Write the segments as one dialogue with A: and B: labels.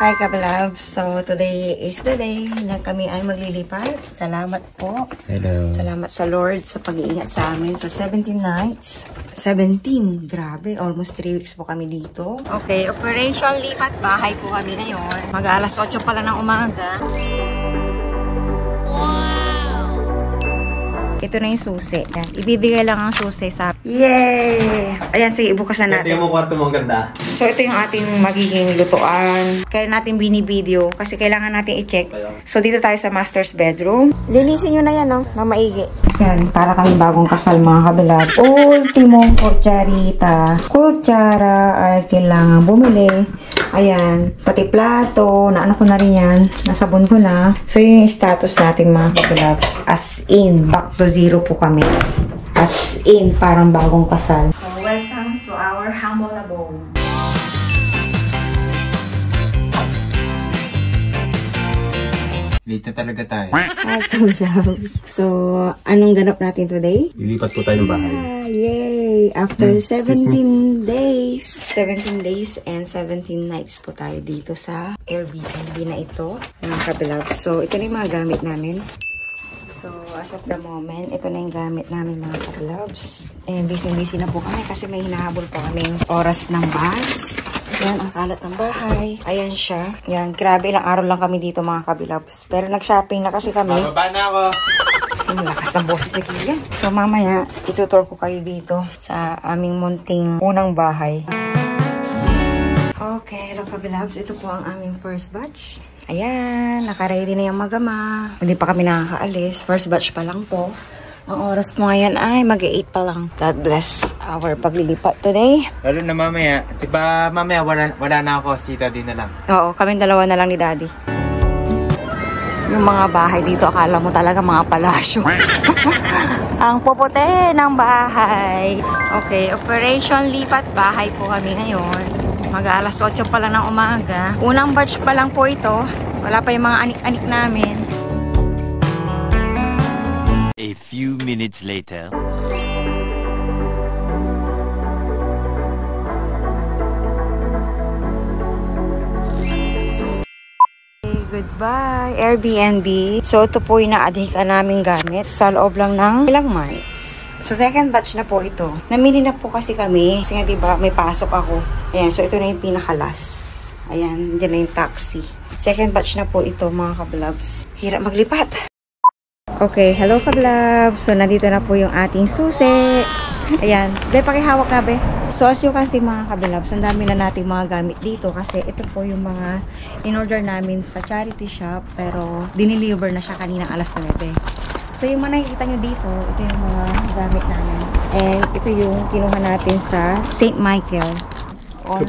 A: Hi Kabalabs! So today is the day na kami ay maglilipat. Salamat po.
B: Hello.
A: Salamat sa Lord sa pag-iingat sa amin sa 17 nights. 17. Grabe, almost 3 weeks po kami dito. Okay, operation lipat bahay po kami ngayon. Mag-alas 8 pala ng umaga. Ito na yung susi. Yan. Ibibigay lang ang susi sa... Yay! Ayan, sige, ibukas na natin.
B: Ito yung kwarto mo, ang ganda.
A: So, ito yung ating magiging lutuan. Kaya natin binibideo kasi kailangan natin i-check. So, dito tayo sa master's bedroom. Linisin nyo na yan, no? Na maigi. Yan, para kami bagong kasal, mga kabilab. Ultimong kutsarita. Kutsara ay kailangan bumili. Ayan, pati plato, naano ko na rin yan, nasabon ko na. So, yun yung status natin mga kabilabs. As in, back to zero po kami. As in, parang bagong kasal. So, welcome to our humble abode.
B: Late na talaga tayo.
A: Hi, kabilabs. So, anong ganap natin today?
B: Lilipat po tayo ng bahay.
A: Yay! After 17 days. 17 days and 17 nights po tayo dito sa Airbnb na ito, mga kabilabs. So, ito na yung mga gamit namin. So, as of the moment, ito na yung gamit namin, mga kabilabs. And busy-busy na po kami kasi may hinahabol pa kaming oras ng bus. Yan, ang kalat ng bahay. Ayan siya. Yan, grabe, ilang araw lang kami dito, mga kabilabs. Pero nag-shopping na kasi kami.
B: Bababa na ako.
A: Ang lakas ng boses ni Kian. So, mamaya, itutur ko kayo dito sa aming munting unang bahay. Okay, hello kabilabs. Ito po ang aming first batch. Ayan, nakaready na yung magama. Hindi pa kami nakakaalis. First batch pa lang to. Ang oras po ngayon ay mag-8 pa lang. God bless our paglilipat today.
B: Lalo na mamaya. Diba mamaya wala na ako. Si Daddy na lang.
A: Oo, kami dalawa na lang ni Daddy. Yung mga bahay dito, akala mo talaga mga palasyo. Ang puputi ng bahay. Okay, operation lipat bahay po kami ngayon. Mag-alas 8 pa lang ng umaga. Unang batch pa lang po ito. Wala pa yung mga anik-anik namin.
C: A few minutes later.
A: Goodbye, Airbnb. So, ito po yung na-adhikan namin gamit sa loob lang ng ilang months. So, second batch na po ito. Namili na po kasi kami. Kasi nga, diba, may pasok ako. Ayan, so ito na yung pinakalas. Ayan, hindi na yung taxi. Second batch na po ito, mga kablabs. Hirap maglipat. Okay, hello kablabs. So, nandito na po yung ating susi. Ayan. Be, pakihawak na, be. So, as you can see, mga kabilabs, ang dami na nating mga gamit dito kasi ito po yung mga in-order namin sa charity shop pero dineliver na siya kaninang alas 9. So, yung mga nakikita nyo dito, ito yung mga gamit namin. And ito yung kinuha natin sa St. Michael. Oh,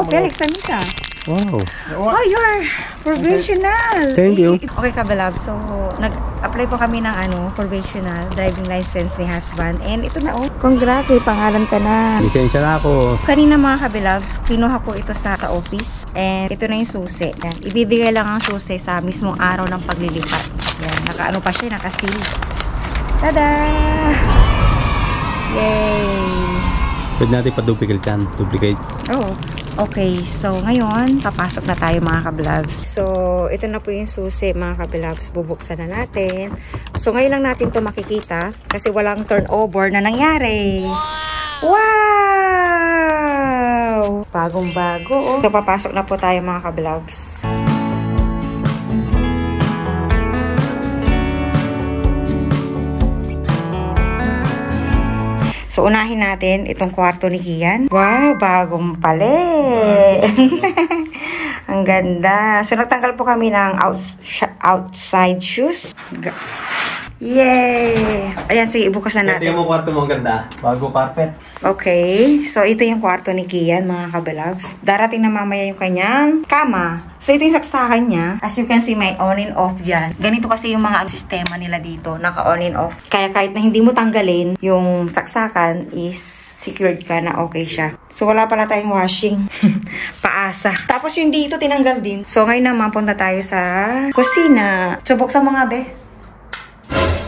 A: Felix, saan ka?
B: Wow.
A: Oh, you're provisional.
B: Thank you.
A: Okay, kabalab. So, nag-apply po kami ng provisional driving license ni husband. And ito na, oh. Congrats, may pangalan ka na.
B: Lisensya na ako.
A: Kanina, mga kabilabs, kinuha ko ito sa office. And ito na yung susi. Yan. Ibibigay lang ang susi sa mismong araw ng paglilipat. Yan. Naka-ano pa siya, naka-seal. Tada! Yay!
B: Pwede natin pa-duplicate yan. Duplicate.
A: Oh. Okay, so ngayon, papasok na tayo, mga kablabs. So, ito na po yung susi, mga kablabs. Bubuksan na natin. So, ngayon lang natin to makikita kasi walang turnover na nangyari. Wow! Bagong-bago. So, papasok na po tayo, mga kablabs. So, unahin natin itong kwarto ni Kian. Wow, bagong pali. Ang ganda. So, nagtanggal po kami ng outside shoes. Yay! Ayan, sige, ibukas na natin.
B: Ito yung kwarto mo, ang ganda. Bago carpet.
A: Okay. So, ito yung kwarto ni Kian, mga kabalabs. Darating na mamaya yung kanyang kama. So, ito yung saksakan niya. As you can see, may on and off dyan. Ganito kasi yung mga sistema nila dito. Naka-on and off. Kaya kahit na hindi mo tanggalin, yung saksakan is secured ka na okay siya. So, wala pala tayong washing. Paasa. Tapos yung dito, tinanggal din. So, ngayon naman, punta tayo sa kusina. So, buksan mo nga, be.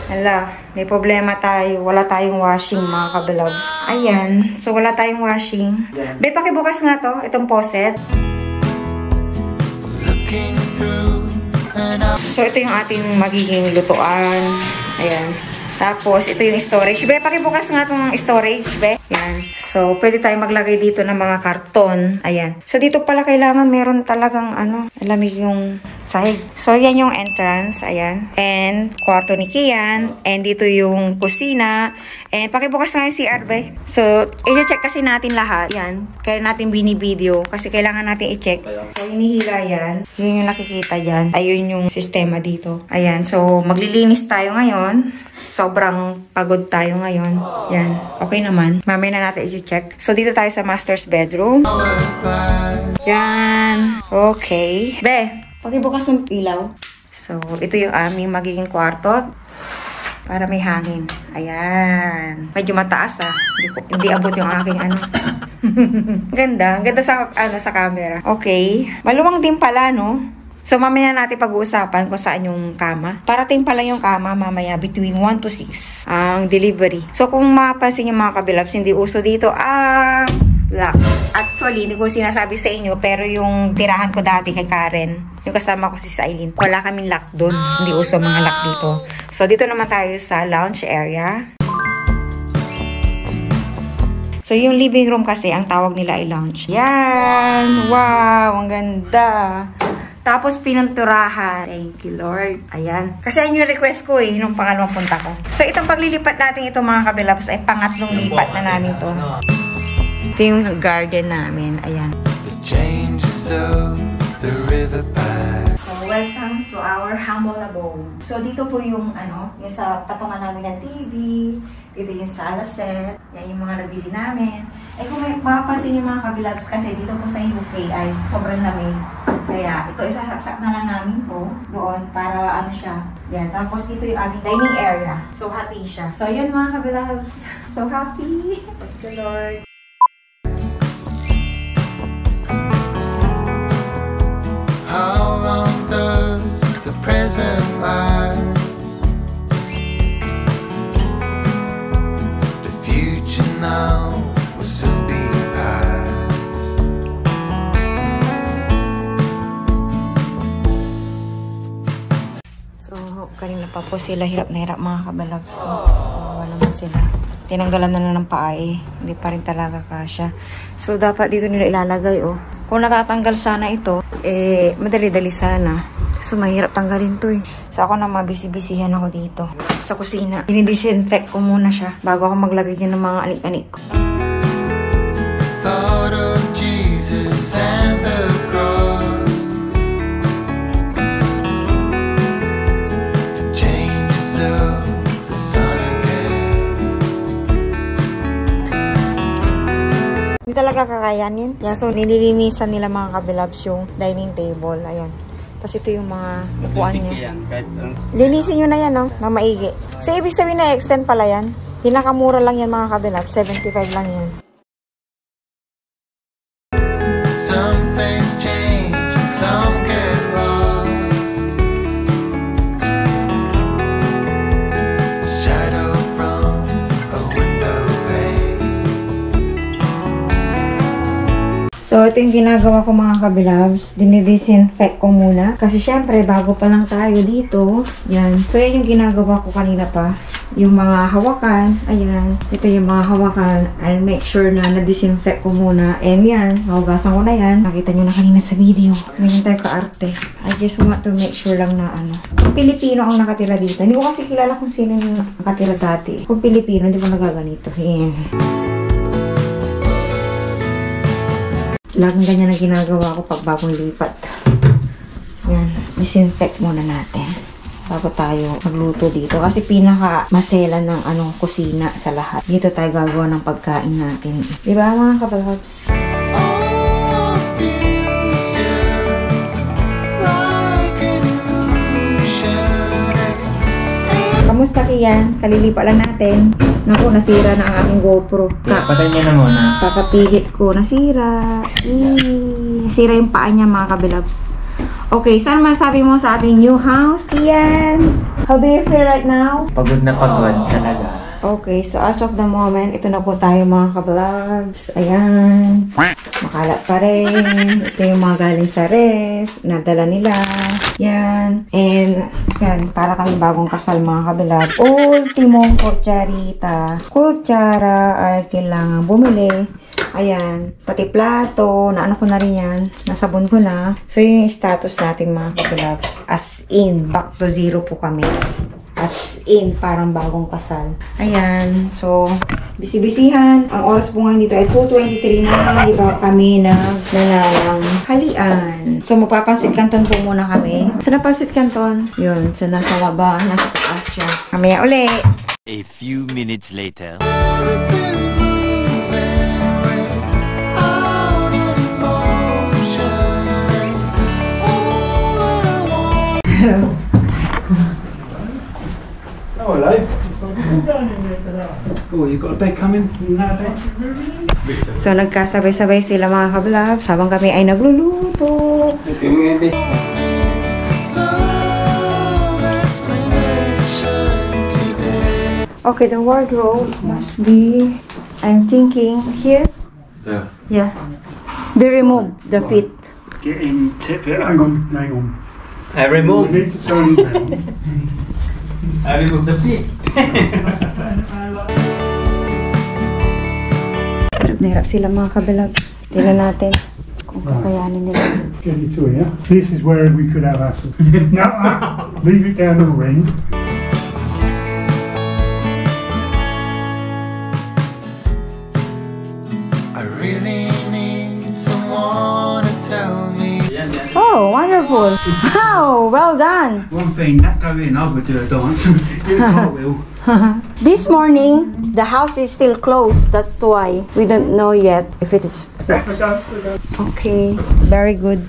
A: Hala, may problema tayo. Wala tayong washing, mga kabilabs. Ayan. So, wala tayong washing. Be, pakibukas nga to. Itong faucet. So, ito yung ating magiging lutuan. Ayan. Tapos, ito yung storage. Be, pakibukas nga itong storage, be. Ayan. So, pwede tayo maglagay dito ng mga karton. Ayan. So, dito pala kailangan meron talagang, alamig yung sahig. So, yan yung entrance. Ayan. And, kwarto ni Kian. And, dito yung kusina. And, pakibukas nga yung CR, be. So, i-check kasi natin lahat. Yan. Kaya natin bini-video. Kasi kailangan natin i-check. So, hinihila yan. Yun yung nakikita dyan. Ayun yung sistema dito. Ayan. So, maglilinis tayo ngayon. Sobrang pagod tayo ngayon. Yan. Okay naman. Mamaya na natin i-check. So, dito tayo sa master's bedroom. Yan. Okay. Be, pakibukas ng ilaw. So, ito yung aming magiging kwarto. Para may hangin. Ayan. Medyo mataas Hindi abot yung aking Ganda. Ganda sa camera. Okay. Maluwang din pala, no? So, mamaya natin pag-uusapan kung saan yung kama. Parating pa lang yung kama mamaya between 1 to 6 ang delivery. So, kung mapapansin yung mga kabilabs, hindi uso dito ang lock. Actually, hindi ko sinasabi sa inyo, pero yung tirahan ko dati kay Karen, yung kasama ko si Sailin, wala kaming lock doon. Hindi uso mga lock dito. So, dito naman tayo sa lounge area. So, yung living room kasi, ang tawag nila ay lounge. Yan! Wow! Ang ganda! Tapos, pininturahan. Thank you, Lord. Ayan. Kasi yun yung request ko nung pangalawang punta ko. So, itong paglilipat natin ito mga kabilabs ay pangatlong lipat na namin to. Ito yung garden namin. Ayan. So, welcome to our humble abode. So, dito po yung yung sa patungan namin ng TV. Dito yung sala set. Yan yung mga nabili namin. Kung may mapapansin yung mga kabilabs kasi dito po sa UK ay sobrang lamig. Kaya, ito isasaksak na lang namin to doon para siya. Yan. Tapos, dito yung aming dining area. So, happy siya. So, yun mga kabilabs. So, happy. Thank you, Lord.
D: How long does the present last? The future now will soon be past.
A: So, kanina pa po sila hirap na hirap mga kabalags. Wala naman sila. Tinanggalan na ng paa Hindi pa rin talaga kasya. So, dapat dito nila ilalagay Kung natatanggal sana ito, madali-dali sana. So, mahirap tanggalin to So, ako naman, busy-busyhan ako dito. Sa kusina. Dinidisinfect ko muna siya bago ako maglagay niya ng mga anik-anik ko.
D: Thought of Jesus and the cross to change yourself the sun again.
A: Hindi talaga kakayanin. So, nililinisan nila mga kabilabs yung dining table. Ayan. Tapos ito yung mga upuan niya. Linisin nyo na yan, na maigi. So, ibig sabihin na extend pala yan. Pinakamura lang yan mga kabilabs. 75 lang yan.
D: Some things change and some get lost. Shadow from a window pane.
A: So, ito yung ginagawa ko mga kabilabs. Dinidisinfect ko muna. Kasi syempre, bago pa lang tayo dito. Yan. So, yan yung ginagawa ko kanina pa. Yung mga hawakan. Ayan. Ito yung mga hawakan. I'll make sure na na-disinfect ko muna. And yan. Hugasan ko na yan. Nakita nyo na kanina sa video. Ganyan tayo ka-arte. I just want to make sure lang na Kung Pilipino ang nakatira dito. Hindi ko kasi kilala kung sino yung nakatira dati. Kung Pilipino, hindi ko nagaganito. Yan. Laging ganyan ang ginagawa ko pag bagong lipat. Yan. Disinfect muna natin. Bago tayo magluto dito. Kasi pinaka masela ng kusina sa lahat. Dito tayo gagawa ng pagkain natin. Diba mga kabalabs? Kamusta Kian? Kalilipa lang natin. Naku, nasira na ang aking GoPro.
B: Patay niya na muna.
A: Kakapilit ko. Nasira. Nasira yung paa niya mga kabilabs. Okay, so ano masabi mo sa ating new house, Kian? How do you feel right now?
B: Pagod na pagod talaga.
A: Okay, so as of the moment, ito na po tayo mga ka-vlogs. Ayan. Makalat pa rin. Ito yung mga galing sa ref. Nadala nila. Yan. And, yan. Para kami bagong kasal mga ka-vlog. Ultimong kutsarita. Kutsara ay kailangan bumili. Ayan. Pati plato. Naano ko na rin yan. Nasabon ko na. So, yun yung status natin mga ka-vlogs. As in, back to zero po kami. As in, parang bagong kasal. Ayan. So, bisi-bisihan. Ang oras po ngayon dito ay 2:23 na. Di ba kami naglalang halian. So, magpapansit kanton po muna kami. Sa napansit kanton? Yun. So, nasa baba. Nasa taas siya. Mamaya uli.
C: A few minutes later.
A: Hello.
E: Oh, hello. Oh, you got a bed coming in that bed?
A: So, nagkasabay-sabay sila mga ka-vlogs habang kami ay nagluluto. Okay, the wardrobe must be, I'm thinking, here? Yeah. They remove the feet.
E: Get in, tip it. Hang on.
B: I
E: We
B: remove.
E: need to turn it round.
B: I remove the feet.
A: Hirap na hirap sila mga ka-vlogs. Tingnan natin kung kakayanin nila.
E: Get it to here. This is where we could have acid. No, leave it down the ring.
D: I really need someone to tell me.
A: Oh, wonderful! Wow, well done!
E: One thing, that go in, I would do a dance. Do a cartwheel.
A: This morning, the house is still closed. That's why we don't know yet if it is fixed. Okay, very good.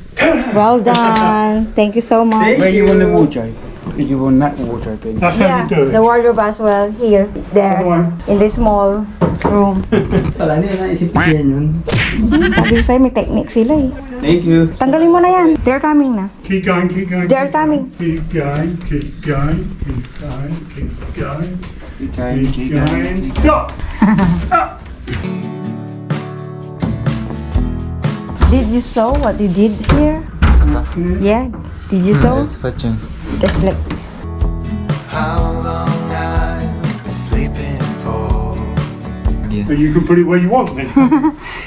A: Well done. Thank you so much.
E: Where you want the wardrobe? You want that wardrobe in? That's
A: Yeah,
E: how you do it.
A: the wardrobe as well. Here, there, in this small room.
F: Wala nila naisip yan yun.
A: Sabi ko sa'yo, may technique sila eh.
B: Thank you.
A: Tanggalin mo na yan. They're coming na.
E: Keep going, keep going.
A: They're coming.
E: Keep going, keep going, keep going, keep going. Keep going. Stop!
A: Did you saw what they did here? Yeah. Did you saw? Just like this.
D: How long I've been sleeping for.
E: So you can put it where you want then.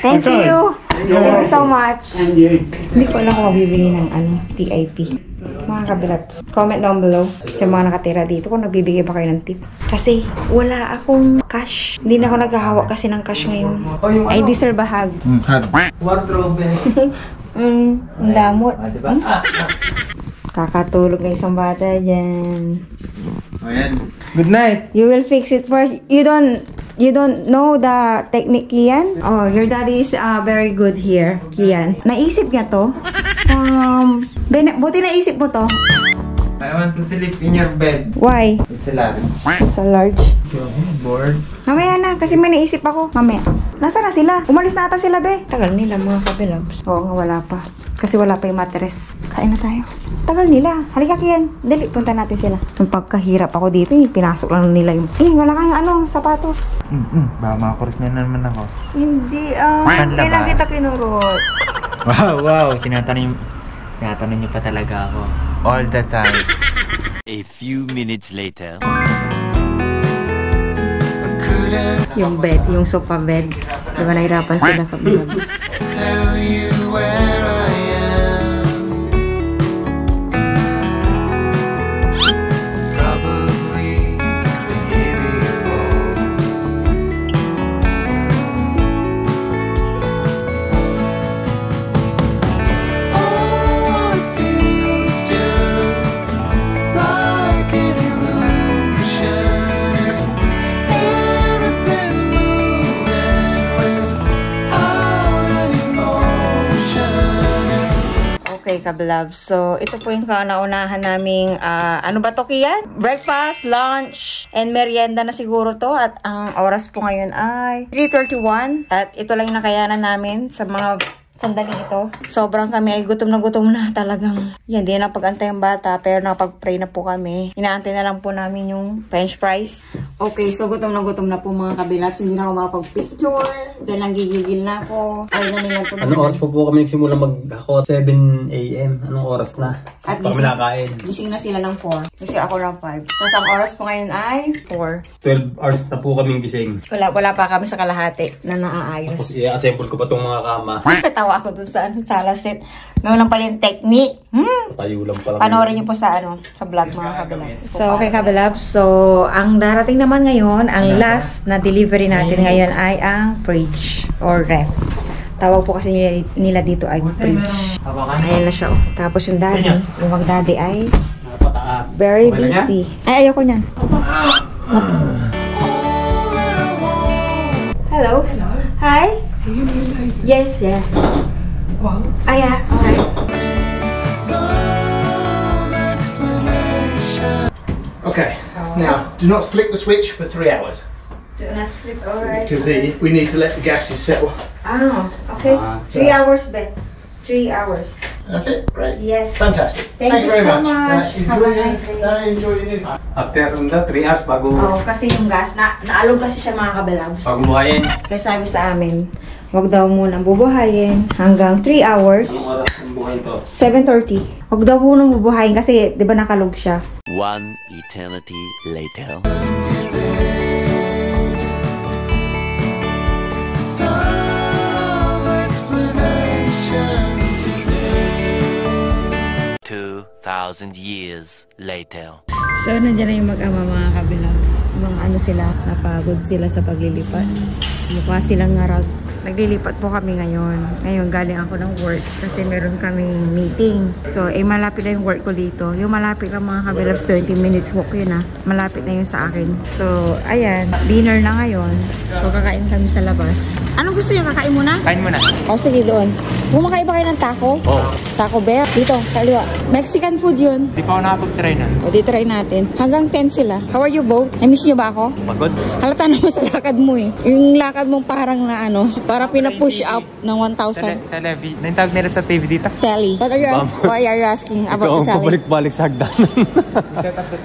A: Thank
E: Okay.
A: you. Thank you so much.
E: And you.
A: Hindi ko alam kung magbibigay ng TIP. Mga kabilat, comment down below sa mga nakatira dito kung nagbibigay ba kayo ng tip. Kasi wala akong cash. Hindi na ako naghahawak kasi ng cash ngayon. I deserve a hug.
F: Wardrobe.
A: Ang damot.
F: Diba?
A: Kakatulog ng isang bata dyan.
B: Ayan. Good night.
A: You will fix it first. You don't know the technique, Kian? Oh, your daddy is very good here, Kian. Naisip niya to. Buti naisip mo to.
B: I want to sleep in your bed.
A: Why?
B: It's a large.
A: It's a large.
B: Bored.
A: Mamaya na, kasi may naisip ako. Mamaya. Nasaan na sila? Umalis na ata sila, be. Tagal nila, mga kabilabs. Oo nga, wala pa. Kasi wala pa yung mattress. Kain na tayo. Tagal nila. Halika, Kian. Dali, punta natin sila. Nung pagkahirap ako dito, pinasok lang nila yung... wala kayong sapatos.
B: Baka makakuros niya na naman ako.
A: Hindi,
B: Panlaban.
A: kailan kita kinurot.
F: Wow. Tinatanong niyo pa talaga ako.
B: All the time.
C: A few minutes later.
A: Yung bed, yung sofa bed. Diba nahirapan sila kabilabs.
D: Tell you where I am. Probably been here before. Oh, it feels just like an illusion. Everything's moving without any motion.
A: Okay, kabilabs. So, ito po yung kauna-unahan naming, ano ba to, Kian? Breakfast, lunch, and merienda na siguro to. At ang oras po ngayon ay 3:31. At ito lang yung nakayanan namin sa sandaling ito. Sobrang kami ay gutom na talagang. Yan, di na pag-antay ang bata, pero nakapag-pray na po kami. Inaantay na lang po namin yung french fries. Okay, so gutom na po mga kabilabs. Hindi na ako makapag-picture. Dahil nanggigigil na ako. Ay na nila ito.
G: Anong oras po kami nagsimula mag-ako? 7 a.m. Anong oras na?
A: At
G: kami nakain.
A: Gising na sila ng 4. Kasi ako lang 5. Tapos ang oras po ngayon ay 4.
G: 12 hours na po kaming gising.
A: Wala pa kami sa kalahati na naaayos.
G: Tapos i-assemble ko pa tong mga kama.
A: Natawa ako dun sa sala set. Gawin lang pala yung technique.
G: Tayo lang pala.
A: Panoorin niyo po sa vlog mga kabilabs. So, okay kabilabs. So, ang darating naman ngayon, ang last na delivery natin ngayon ay ang fridge or ref. Tawag po kasi nila dito ay fridge. Ayan na siya. Oh. Tapos yung daddy, yung mag-daddy ay very busy. Ay, ayoko niyan. Hello? Hi? Yes, yeah. Wow. Ah, yeah. Alright.
H: Okay, now do not flick the switch for 3 hours
A: Do not split, alright.
H: because we need to let the gases settle.
A: Ah, okay. 3 hours, Ben. 3 hours.
H: That's it, great.
A: Yes.
H: Fantastic.
A: Thank you
H: very
A: so
H: much.
A: much. Have a nice day.
H: Enjoy your new.
G: After 3 hours bago
A: Kasi yung gas, naalog kasi siya mga kabilabs.
G: buhayin.
A: Kaya sabi sa amin, wag daw munang bubuhayin hanggang 3 hours.
G: Anong oras ang buhayin to?
A: 7:30. Wag daw munang bubuhayin kasi, di ba nakalog siya?
C: One eternity later.
D: Some explanation.
C: 2,000 years later.
A: So, nandiyan na yung mag-ama mga kabilabs. Mga ano sila, napagod sila sa paglilipat. Mukha silang ngarag. Naglilipat po kami ngayon. Ngayon, galing ako ng work kasi meron kaming meeting. So, malapit na yung work ko dito. Yung malapit lang mga kabilabs, 20 minutes walk yun Malapit na yun sa akin. So, ayan. Dinner na ngayon. So, kakain kami sa labas. Anong gusto niyo? Kakain muna?
B: Kain mo na.
A: O, sige doon. Bumakain ba kayo ng taco?
B: Oo.
A: Taco Bell? Dito, kaliwa. Mexican food yun.
B: Di pa ako nakapag-try nun.
A: O, di try natin. Hanggang 10 sila. How are you both? Na-miss nyo ba ako?
B: Pagod.
A: Halata naman sa lakad mo Yung lakad mong parang na para pina-push up ng 1,000.
B: Televi. Naintawag nila sa TV dito.
A: Telly. Why are you asking about the telly?
G: pabalik-balik sa hagdan.
B: Set up the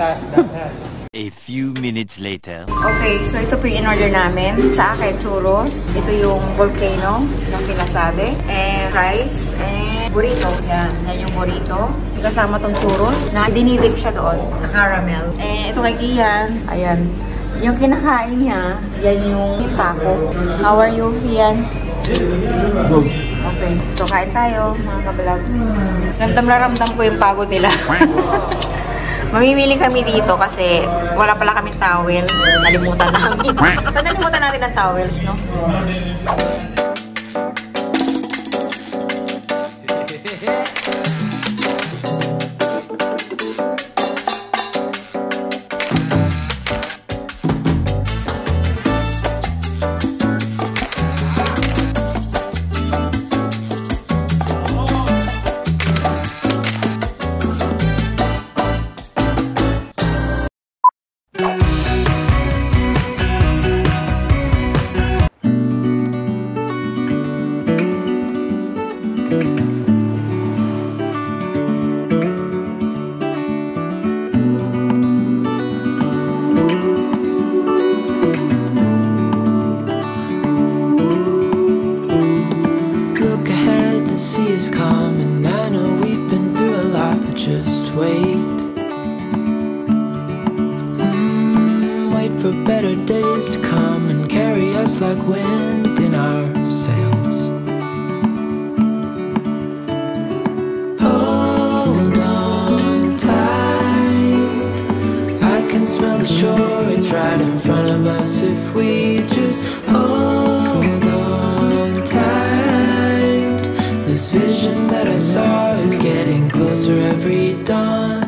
C: A few minutes later.
A: Okay, so ito po yung in-order namin. Sa akin, churros. Ito yung volcano na sinasabi. And rice. And burrito. Yan yung burrito. Kasama tong churros na dinidip siya doon sa caramel. And ito kay Kian. Ayan. Yung kinakain niya, yan yung taco. How are you, Kian? Okay, so kain tayo, mga kabalabs. Ramdam ko yung pagod nila. Mamimili kami dito kasi wala pala kaming towel. Nalimutan namin. Nalimutan natin ang towels, no?
I: for better days to come and carry us like wind in our sails. Hold on tight, I can smell the shore, it's right in front of us if we just hold on tight. This vision that I saw is getting closer every dawn.